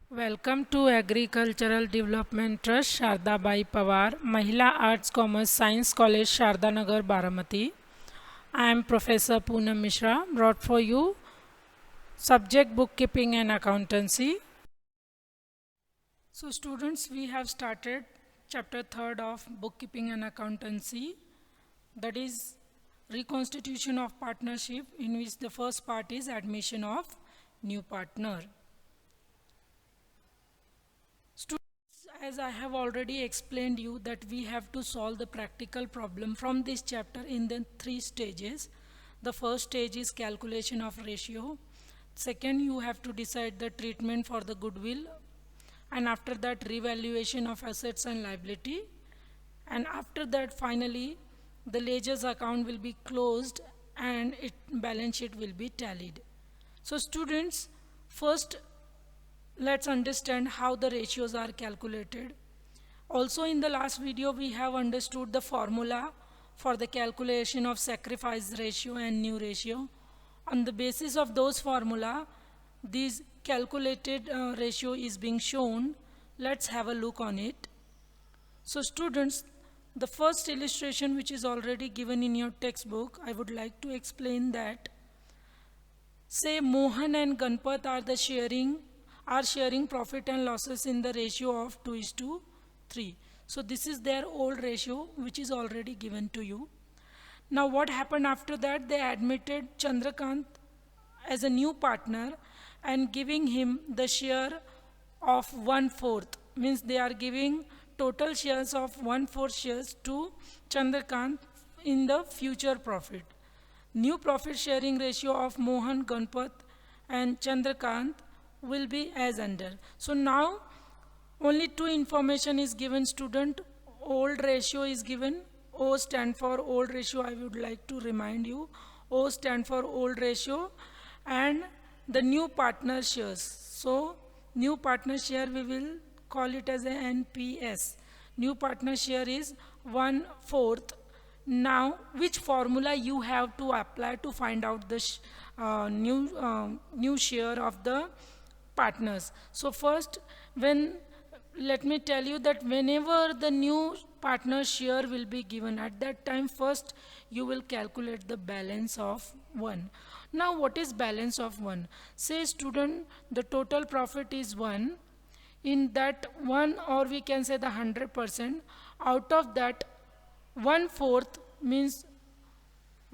Welcome to Agricultural Development Trust Sharda Bai Pawar, Mahila Arts Commerce Science College Sharda Nagar Baramati. I am Professor Poonam Mishra, brought for you subject bookkeeping and accountancy. So students, we have started chapter 3rd of bookkeeping and accountancy, that is reconstitution of partnership, in which the first part is admission of new partner. As I have already explained you that we have to solve the practical problem from this chapter in the 3 stages. The first stage is calculation of ratio. Second, you have to decide the treatment for the goodwill, and after that revaluation of assets and liability, and after that finally the ledger's account will be closed and balance sheet will be tallied. So students, first let's understand how the ratios are calculated. Also in the last video we have understood the formula for the calculation of sacrifice ratio and new ratio. On the basis of those formula, this calculated ratio is being shown. Let's have a look on it. So students, the first illustration which is already given in your textbook, I would like to explain that. Say Mohan and Ganpat are sharing profit and losses in the ratio of 2:3. So this is their old ratio which is already given to you. Now what happened after that? They admitted Chandrakant as a new partner and giving him the share of 1/4. Means they are giving total shares of 1/4 shares to Chandrakant in the future profit. New profit sharing ratio of Mohan, Ganpat and Chandrakant will be as under. So now only two information is given, student. Old ratio is given. O stand for old ratio, I would like to remind you. O stand for old ratio, and the new partner shares. So new partner share we will call it as a NPS. New partner share is 1/4. Now which formula you have to apply to find out the new share of the partners? So first, let me tell you that whenever the new partner share will be given, at that time first you will calculate the balance of 1. Now what is balance of 1? Say student, the total profit is 1. In that 1, or we can say the 100%, out of that 1/4 means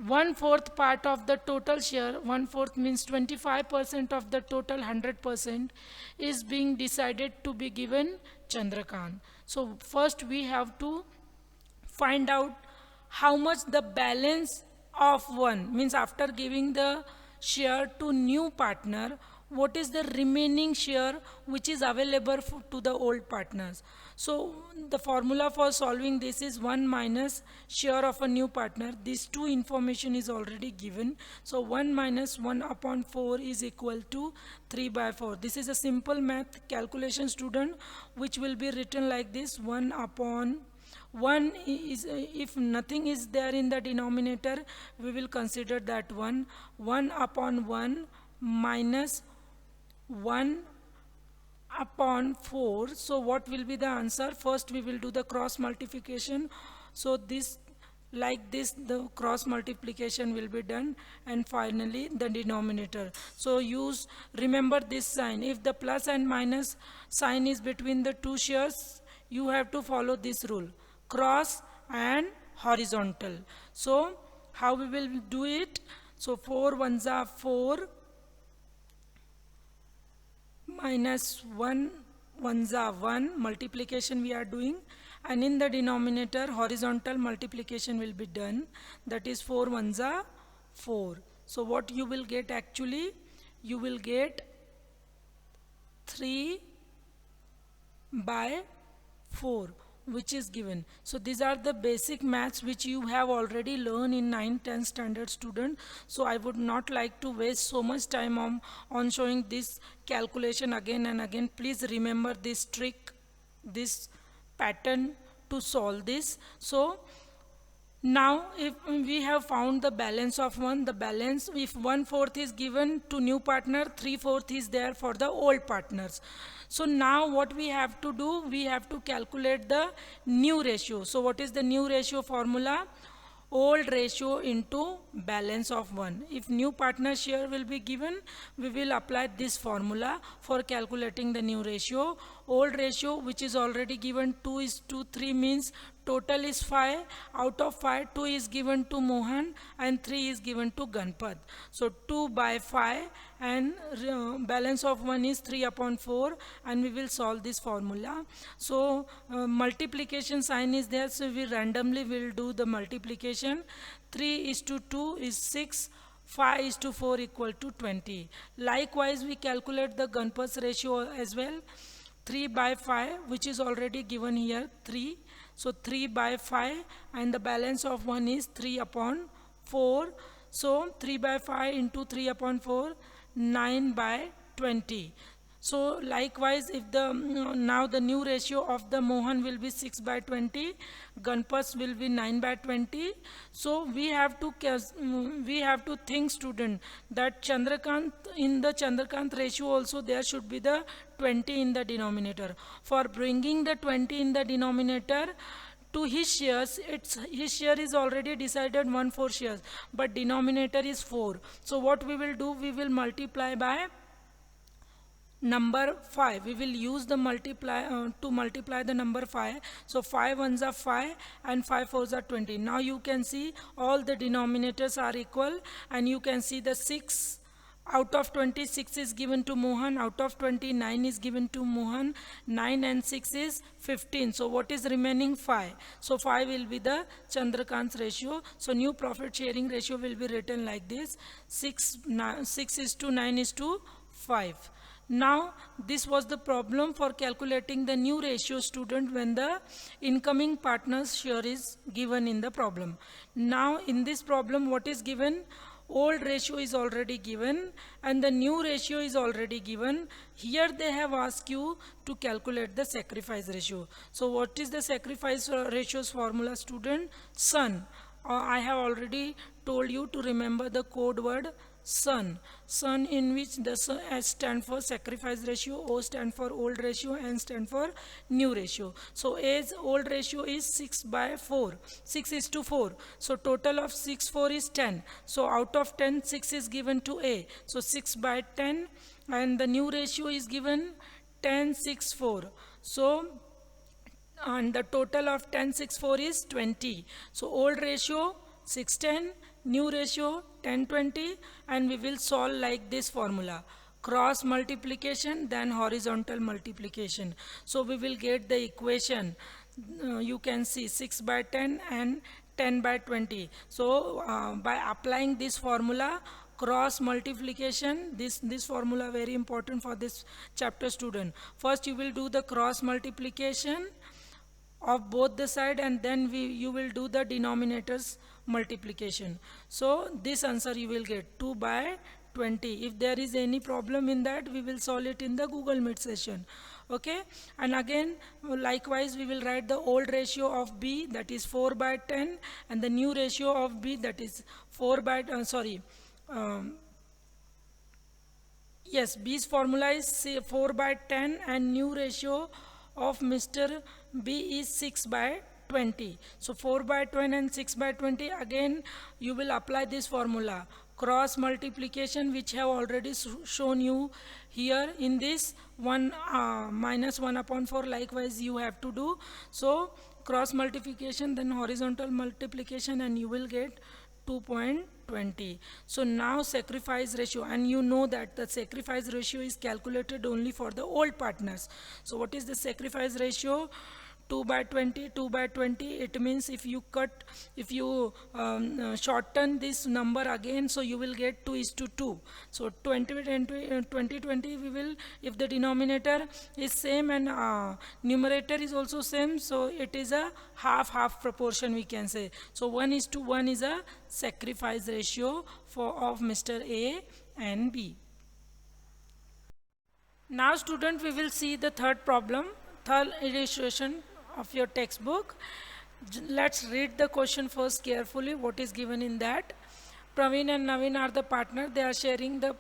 1/4 part of the total share, 1/4 means 25% of the total 100% is being decided to be given Chandrakant. So first we have to find out how much the balance of 1 means after giving the share to new partner, what is the remaining share which is available to the old partners. So the formula for solving this is 1 minus share of a new partner. These two information is already given. So 1 minus 1/4 is equal to 3/4. This is a simple math calculation, student, which will be written like this: 1/1 is, if nothing is there in the denominator, we will consider that 1/1 minus 1/4. So what will be the answer? First we will do the cross multiplication. So this, like this, the cross multiplication will be done, and finally the denominator. So remember this sign. If the plus and minus sign is between the two shares, you have to follow this rule: cross and horizontal. So how we will do it? So 4 ones are 4 minus 1 ones are 1, multiplication we are doing, and in the denominator horizontal multiplication will be done, that is 4 ones are 4. So what you will get actually? You will get 3/4, which is given. So these are the basic maths which you have already learned in 9th-10th standard, student. So I would not like to waste so much time on showing this calculation again and again. Please remember this trick, this pattern to solve this. So Now, if we have found the balance of one, the balance, if 1/4 is given to new partner, 3/4 is there for the old partners. So now what we have to do, we have to calculate the new ratio. So what is the new ratio formula? Old ratio into balance of 1. If new partner share will be given, we will apply this formula for calculating the new ratio. Old ratio, which is already given, 2:3 means total is 5. Out of 5, 2 is given to Mohan and 3 is given to Ganpat. So 2/5 and balance of 1 is 3/4, and we will solve this formula. So multiplication sign is there, so we randomly will do the multiplication. 3:2 is 6. 5:4 equal to 20. Likewise, we calculate the Ganpat's ratio as well. 3/5, which is already given here, 3. So 3/5, and the balance of 1 is 3/4. So 3/5 into 3/4, 9/20. So likewise, if the now the new ratio of the Mohan will be 6/20, Ganpas will be 9/20. So we have to think, student, that Chandrakant, in the Chandrakant ratio also there should be the 20 in the denominator. For bringing the 20 in the denominator to his shares, his share is already decided 1/4 shares, but denominator is 4. So what we will do, we will multiply by number 5. We will use the to multiply the number 5. So 5 ones are 5 and 5 fours are 20. Now you can see all the denominators are equal, and you can see the 6 out of 26 is given to Mohan, out of 29 is given to Mohan, 9 and 6 is 15. So what is remaining? 5. So 5 will be the Chandrakant's ratio. So new profit sharing ratio will be written like this: 6:9:5. Now this was the problem for calculating the new ratio, student, when the incoming partner's share is given in the problem. Now in this problem, what is given? Old ratio is already given and the new ratio is already given. Here they have asked you to calculate the sacrifice ratio. So what is the sacrifice ratio's formula, student? SUN. I have already told you to remember the code word SUN. SUN, in which the S stand for sacrifice ratio, O stand for old ratio, N stand for new ratio. So A's old ratio is 6/4, 6:4. So total of 6/4 is 10. So out of 10, 6 is given to A. So 6/10, and the new ratio is given 10:6:4. So and the total of 10:6:4 is 20. So old ratio 6:10, new ratio 10:20, and we will solve like this formula: cross multiplication, then horizontal multiplication. So we will get the equation. You can see 6/10 and 10/20. So by applying this formula, cross multiplication, this formula very important for this chapter, student. First you will do the cross multiplication of both the side, and then you will do the denominators multiplication. So this answer you will get 2/20. If there is any problem in that, we will solve it in the Google Meet session. Okay, and again likewise we will write the old ratio of B, that is 4/10, and the new ratio of B, that is 4/, yes, B's formula is 4/10, and new ratio of Mr. B is 6/20. So 4/20 and 6/20, again you will apply this formula, cross multiplication, which have already shown you here in this 1 minus 1/4. Likewise you have to do. So cross multiplication, then horizontal multiplication, and you will get 2.20. So now sacrifice ratio, and you know that the sacrifice ratio is calculated only for the old partners. So what is the sacrifice ratio? 2/20, 2/20. It means if you shorten this number again, so you will get 2:2. So 20, we will, if the denominator is same and numerator is also same, so it is a half proportion, we can say. So 1:1 is a sacrifice ratio of Mr. A and B. Now student, we will see the third problem, third illustration of your textbook. Let's read the question first carefully, what is given in that. Praveen and Naveen are the partner. They are sharing the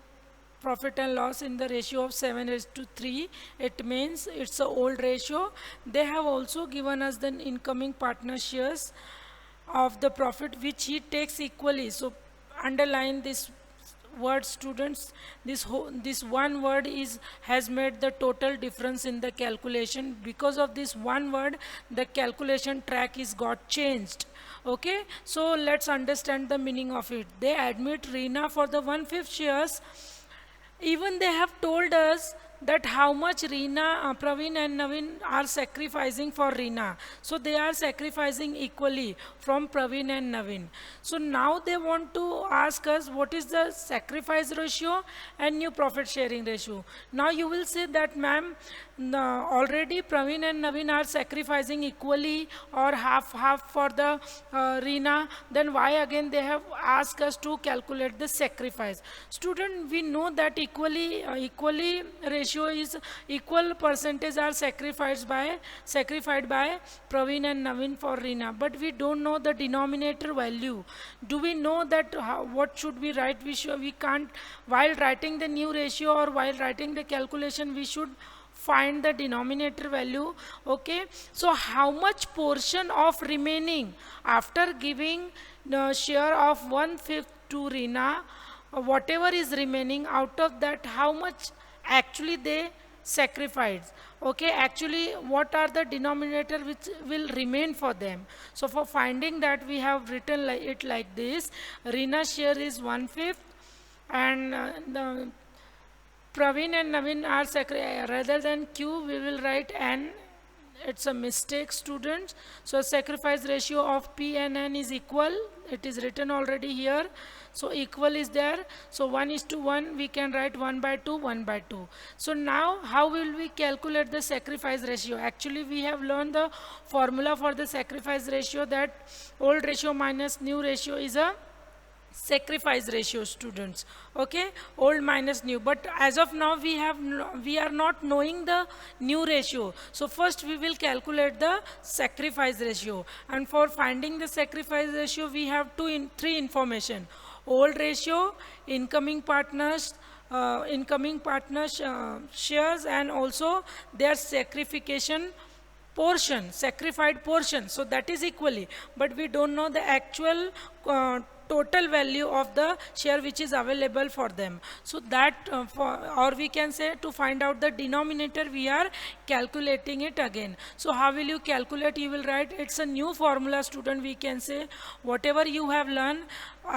profit and loss in the ratio of 7:3. It means it's a old ratio. They have also given us the incoming partner shares of the profit which he takes equally. So underline this word, students. This one word is has made the total difference in the calculation. Because of this one word, the calculation track is got changed. Okay, so let's understand the meaning of it. They admit Reena for the 1/5 shares. Even they have told us that how much Praveen and Naveen are sacrificing for Reena. So they are sacrificing equally from Praveen and Naveen. So now they want to ask us what is the sacrifice ratio and new profit sharing ratio. Now you will say that, ma'am, already Praveen and Naveen are sacrificing equally or half for the Reena. Then why again they have asked us to calculate the sacrifice? Student, we know that equally ratio is equal percentage are sacrificed by Praveen and Naveen for Reena, but we don't know the denominator value. Do we know that what should we write? We can't, while writing the new ratio or while writing the calculation, we should find the denominator value. Okay, so how much portion of remaining after giving the share of 1/5 to Reena, whatever is remaining out of that, how much actually they sacrificed? Okay, actually what are the denominator which will remain for them? So for finding that, we have written it like this. Reena share is 1/5 and the Praveen and Naveen are rather than Q, we will write N. It's a mistake, students. So sacrifice ratio of P and N is equal. It is written already here. So equal is there. So 1:1, we can write 1/2, 1/2. So now how will we calculate the sacrifice ratio? Actually, we have learned the formula for the sacrifice ratio, that old ratio minus new ratio is a sacrifice ratio, students. Okay, old minus new, but as of now we are not knowing the new ratio. So first we will calculate the sacrifice ratio, and for finding the sacrifice ratio we have three information: old ratio, incoming partners shares, and also their sacrificed portion. So that is equally, but we don't know the actual total value of the share which is available for them. So that or we can say, to find out the denominator, we are calculating it again. So how will you calculate? You will write, it's a new formula, student. We can say whatever you have learned,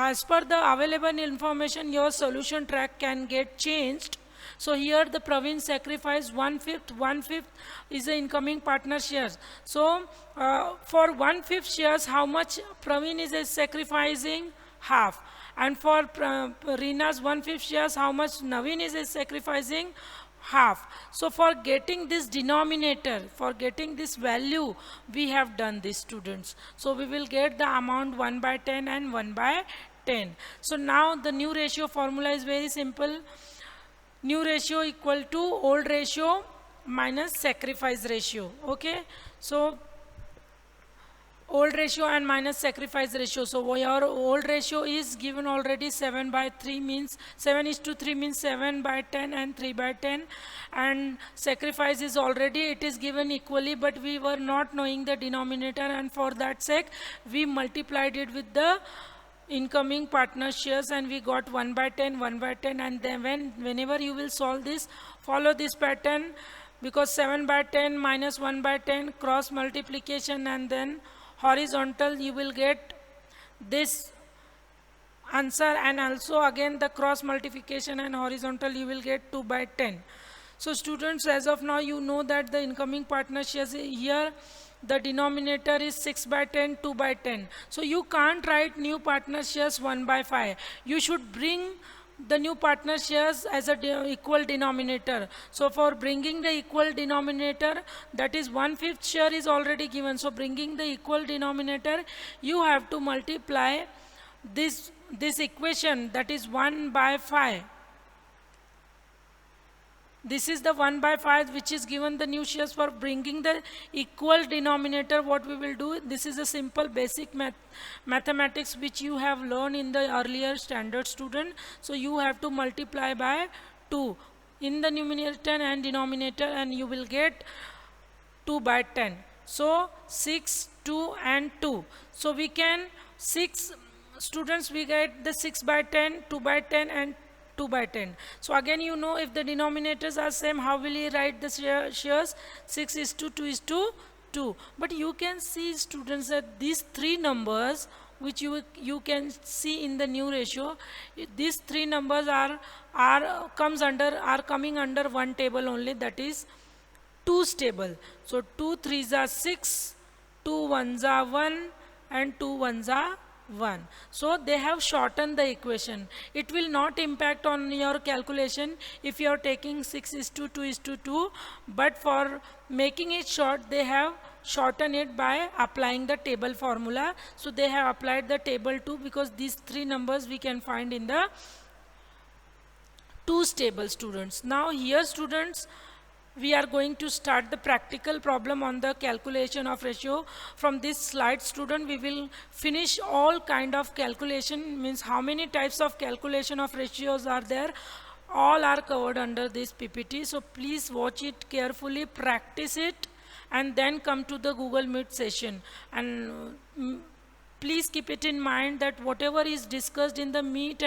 as per the available information, your solution track can get changed. So here the Praveen sacrificed 1/5 is the incoming partner shares. So for 1/5 shares, how much Praveen is sacrificing? Half. And for Reena's 1/5 shares, how much Naveen is sacrificing? Half. So for getting this denominator, for getting this value, we have done this, students. So we will get the amount 1/10 and 1/10. So now the new ratio formula is very simple. New ratio equal to old ratio minus sacrifice ratio. Okay, so old ratio and minus sacrifice ratio. So your old ratio is given already, 7/3 means 7:3 means 7/10 and 3/10, and sacrifice is already, it is given equally, but we were not knowing the denominator, and for that sake we multiplied it with the incoming partner shares, and we got 1/10, 1/10. And then whenever you will solve this, follow this pattern, because 7/10 minus 1/10 cross multiplication and then horizontal, you will get this answer, and also again the cross multiplication and horizontal, you will get 2/10. So students, as of now you know that the incoming partner shares here, the denominator is 6/10, 2/10. So you can't write new partner shares 1/5. You should bring the new partner shares as a equal denominator. So for bringing the equal denominator, that is 1/5 share is already given. So bringing the equal denominator, you have to multiply this equation, that is 1/5. This is the 1 by 5 which is given the new shares. For bringing the equal denominator, what we will do, this is a simple basic mathematics which you have learned in the earlier standard student. So you have to multiply by 2 in the numerator and denominator, and you will get 2 by 10. So 6, 2 and 2. So we can 6 students, we get the 6 by 10, 2 by 10 and 2 by 10. So again, you know, if the denominators are same, how will you write the shares? 6 is to 2 is to 2. But you can see students that these three numbers which you can see in the new ratio, these three numbers are coming under one table only, that is 2's table. So 2 3s are 6, 2 1s are 1 and 2 1s are 1. So they have shortened the equation. It will not impact on your calculation if you are taking 6 is to 2 is to 2, but for making it short, they have shortened it by applying the table formula. So they have applied the table 2 because these three numbers we can find in the 2's table, students. Now here, students, we are going to start the practical problem on the calculation of ratio. From this slide, student, we will finish all kind of calculation, means how many types of calculation of ratios are there. All are covered under this PPT. So please watch it carefully, practice it, and then come to the Google Meet session. And please keep it in mind that whatever is discussed in the meet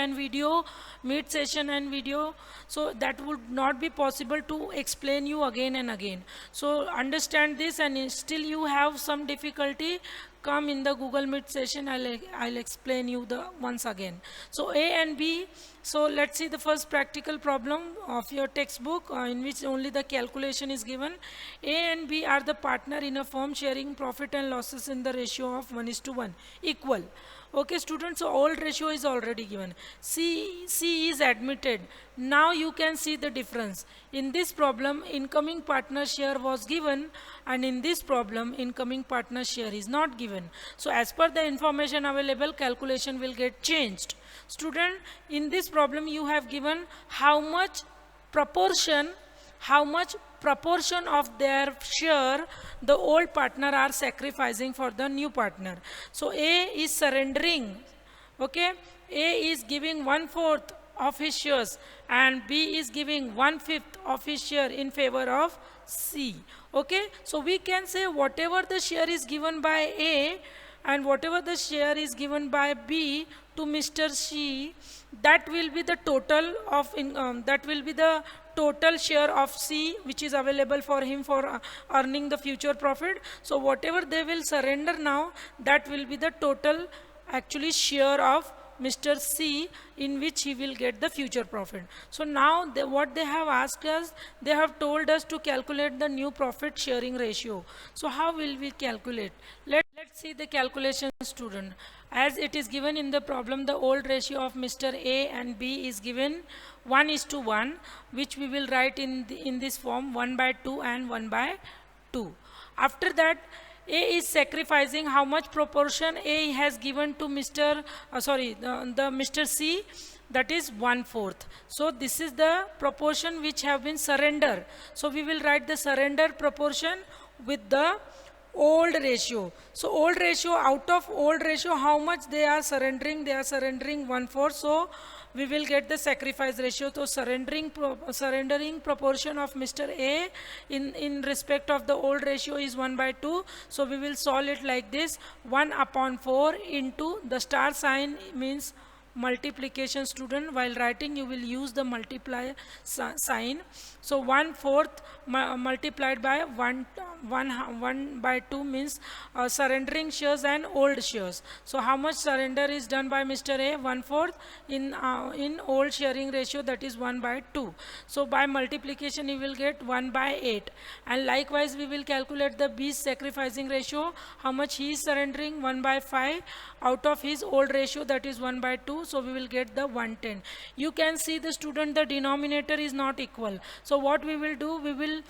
session and video, so that would not be possible to explain you again and again. So understand this, and still you have some difficulty, come in the Google Meet session, I'll explain you the once again. So A and B, so let's see the first practical problem of your textbook in which only the calculation is given. A and B are the partner in a firm sharing profit and losses in the ratio of 1:1 equal. Okay, students, so old ratio is already given. C is admitted. Now you can see the difference. In this problem, incoming partner share was given, and in this problem, incoming partner share is not given. So as per the information available, calculation will get changed. Student, in this problem, you have given how much proportion of their share the old partner are sacrificing for the new partner. So A is surrendering, okay, A is giving 1/4 of his shares and B is giving 1/5 of his share in favor of C. Okay, so we can say whatever the share is given by A and whatever the share is given by B to Mr. C, that will be the total of that will be the total share of C which is available for him for earning the future profit. So whatever they will surrender now, that will be the total actually share of Mr. C in which he will get the future profit. So now what they have asked us, they have told us to calculate the new profit sharing ratio. So how will we calculate? Let's see the calculation, student. As it is given in the problem, the old ratio of Mr. A and B is given 1:1, which we will write in this form 1/2 and 1/2. After that, A is sacrificing how much proportion A has given to Mr. Mr. C, that is 1/4. So this is the proportion which have been surrendered. So we will write the surrender proportion with the old ratio. So old ratio, out of old ratio, how much they are surrendering? They are surrendering 1/4. So we will get the sacrifice ratio. So surrendering proportion of Mr. A in respect of the old ratio is 1/2. So we will solve it like this: 1/4 into the star sign means multiplication, student. While writing, you will use the multiply sign. So 1/4 multiplied by 1/2 means surrendering shares and old shares. So how much surrender is done by Mr. A? 1/4 in old sharing ratio, that is 1/2. So by multiplication you will get 1/8. And likewise we will calculate the B's sacrificing ratio. How much he is surrendering? 1/5 out of his old ratio, that is 1/2. so we will get the 110. You can see the student, the denominator is not equal. So what we will do, we will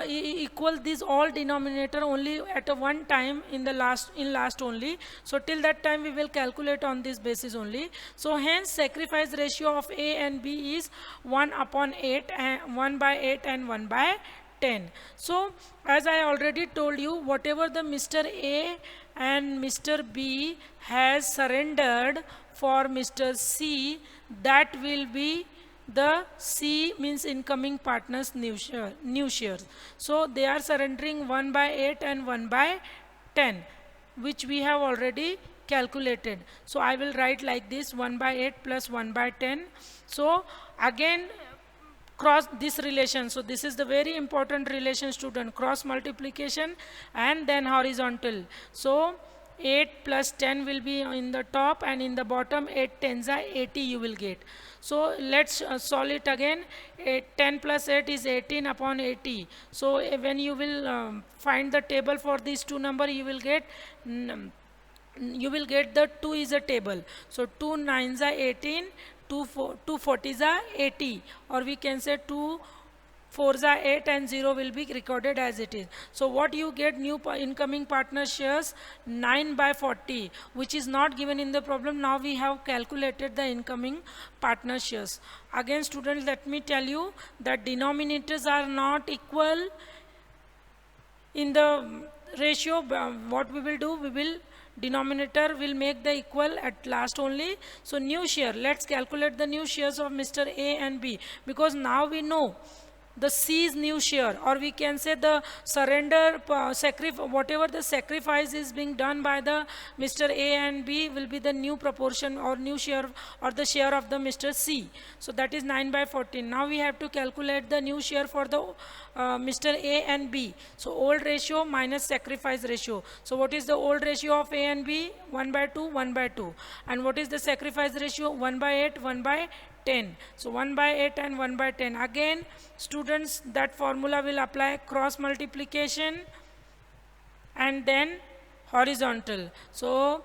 equal these all denominator only at a one time in the last only. So till that time we will calculate on this basis only. So hence sacrifice ratio of A and B is 1 upon 8 and 1 by 8 and 1 by 10. So as I already told you, whatever the Mr. A and Mr. B has surrendered for Mr. C, that will be the C means incoming partners new shares. So they are surrendering 1 by 8 and 1 by 10, which we have already calculated. So I will write like this: 1 by 8 plus 1 by 10. So again cross this relation. So this is the very important relation, student: cross multiplication and then horizontal. So 8 plus 10 will be in the top, and in the bottom 8 tens are 80 you will get. So let's solve it again. 10 plus 8 is 18 upon 80. So when you will find the table for these two number, you will get the 2 is a table. So 2 nines are 18, 2 40s are 80, or we can say 2 4s are 8 and 0 will be recorded as it is. So what you get, new incoming partner shares 9 by 40, which is not given in the problem. Now we have calculated the incoming partner shares. Again students, let me tell you that denominators are not equal in the ratio. What we will do, we will denominator will make the equal at last only. So new share, let's calculate the new shares of Mr. A and B, because now we know the C's new share, or we can say the surrender whatever the sacrifice is being done by the Mr. A and B will be the new proportion or new share or the share of the Mr. C. So that is 9 by 14. Now we have to calculate the new share for the Mr. A and B. So old ratio minus sacrifice ratio. So what is the old ratio of A and B? 1 by 2, 1 by 2. And what is the sacrifice ratio? 1 by 8, 1 by 10. So 1 by 8 and 1 by 10. Again students, that formula will apply: cross multiplication and then horizontal. So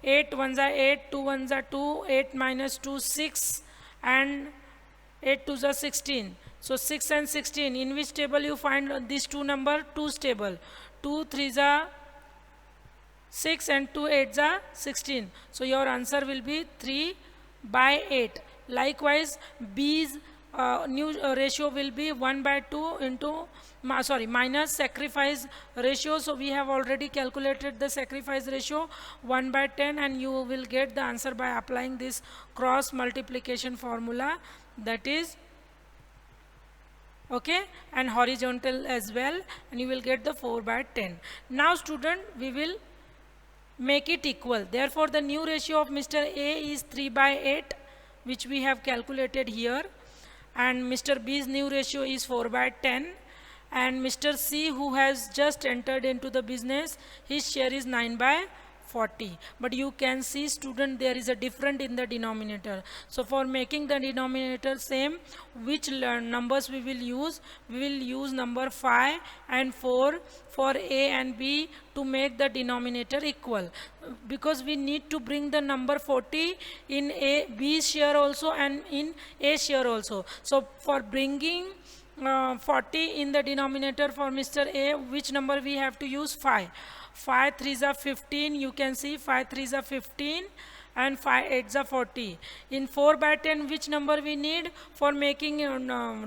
8 ones are 8, 2 ones are 2, 8 minus 2 6, and 8 twos are 16. So 6 and 16, in which table you find these two number? 2's table. 2 3s are 6 and 2 8s are 16. So your answer will be 3 by 8. Likewise B's new ratio will be 1 by 2 into minus sacrifice ratio. So we have already calculated the sacrifice ratio 1 by 10, and you will get the answer by applying this cross multiplication formula, that is okay, and horizontal as well, and you will get the 4 by 10. Now student, we will make it equal. Therefore the new ratio of Mr. A is 3 by 8, which we have calculated here, and Mr. B's new ratio is 4 by 10, and Mr. C, who has just entered into the business, his share is 9 by 40. But you can see student, there is a difference in the denominator. So for making the denominator same, which numbers we will use? We will use number 5 and 4 for A and B to make the denominator equal, because we need to bring the number 40 in B share also and in A share also. So for bringing 40 in the denominator for Mr. A, which number we have to use? 5. 5 3s are 15, you can see 5 3s are 15, and 5 8s are 40. In 4 by 10, which number we need for making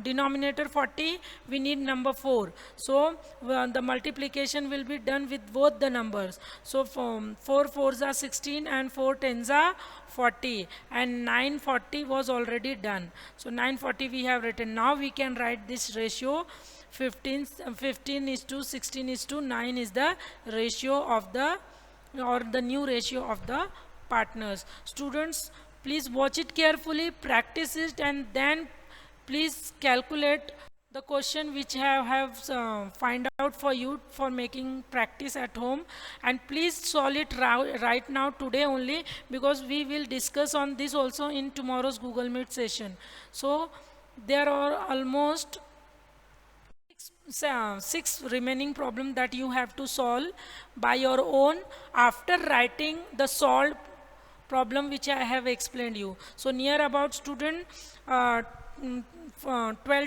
denominator 40? We need number 4. So the multiplication will be done with both the numbers. So 4 4s are 16 and 4 10s are 40, and 940 was already done. So 940 we have written. Now we can write this ratio. 15 is to 16 is to 9 is the ratio of the, or the new ratio of the partners. Students, please watch it carefully, practice it, and then please calculate the question which I have find out for you for making practice at home, and please solve it right now today only, because we will discuss on this also in tomorrow's Google Meet session. So there are almost 6 remaining problems that you have to solve by your own after writing the solved problem which I have explained you. So near about student 12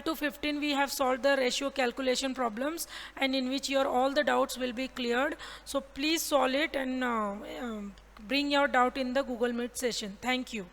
to 15 we have solved the ratio calculation problems, and in which your all the doubts will be cleared. So please solve it and bring your doubt in the Google Meet session. Thank you.